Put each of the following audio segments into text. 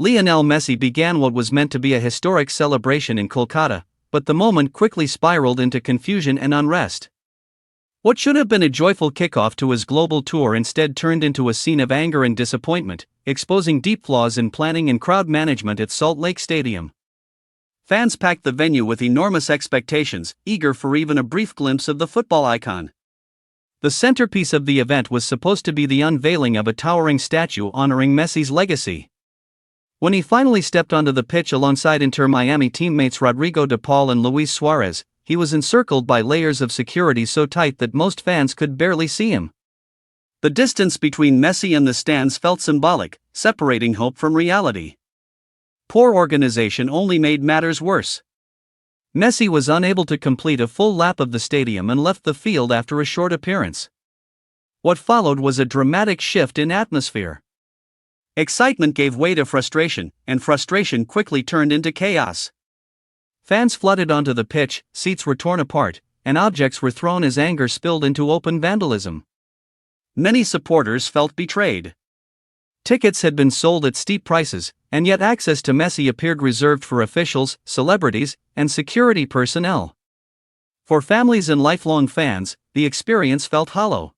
Lionel Messi began what was meant to be a historic celebration in Kolkata, but the moment quickly spiraled into confusion and unrest. What should have been a joyful kickoff to his global tour instead turned into a scene of anger and disappointment, exposing deep flaws in planning and crowd management at Salt Lake Stadium. Fans packed the venue with enormous expectations, eager for even a brief glimpse of the football icon. The centerpiece of the event was supposed to be the unveiling of a towering statue honoring Messi's legacy. When he finally stepped onto the pitch alongside Inter Miami teammates Rodrigo de Paul and Luis Suarez, he was encircled by layers of security so tight that most fans could barely see him. The distance between Messi and the stands felt symbolic, separating hope from reality. Poor organization only made matters worse. Messi was unable to complete a full lap of the stadium and left the field after a short appearance. What followed was a dramatic shift in atmosphere. Excitement gave way to frustration, and frustration quickly turned into chaos. Fans flooded onto the pitch, seats were torn apart, and objects were thrown as anger spilled into open vandalism. Many supporters felt betrayed. Tickets had been sold at steep prices, and yet access to Messi appeared reserved for officials, celebrities, and security personnel. For families and lifelong fans, the experience felt hollow.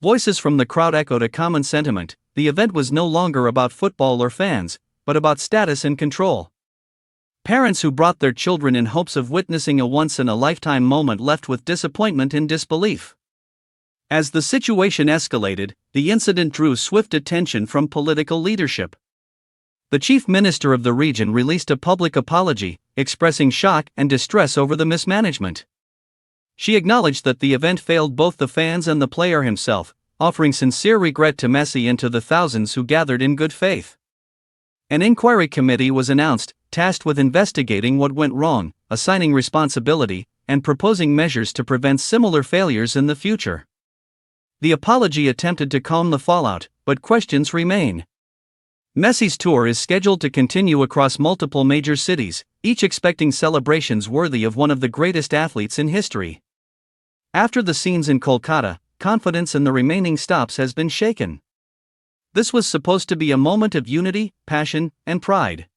Voices from the crowd echoed a common sentiment: the event was no longer about football or fans, but about status and control. Parents who brought their children in hopes of witnessing a once-in-a-lifetime moment left with disappointment and disbelief. As the situation escalated, the incident drew swift attention from political leadership. The chief minister of the region released a public apology, expressing shock and distress over the mismanagement. She acknowledged that the event failed both the fans and the player himself, offering sincere regret to Messi and to the thousands who gathered in good faith. An inquiry committee was announced, tasked with investigating what went wrong, assigning responsibility, and proposing measures to prevent similar failures in the future. The apology attempted to calm the fallout, but questions remain. Messi's tour is scheduled to continue across multiple major cities, each expecting celebrations worthy of one of the greatest athletes in history. After the scenes in Kolkata, confidence in the remaining stops has been shaken. This was supposed to be a moment of unity, passion, and pride.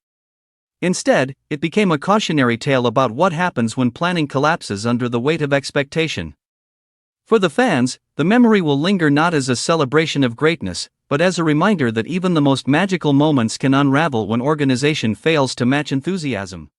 Instead, it became a cautionary tale about what happens when planning collapses under the weight of expectation. For the fans, the memory will linger not as a celebration of greatness, but as a reminder that even the most magical moments can unravel when organization fails to match enthusiasm.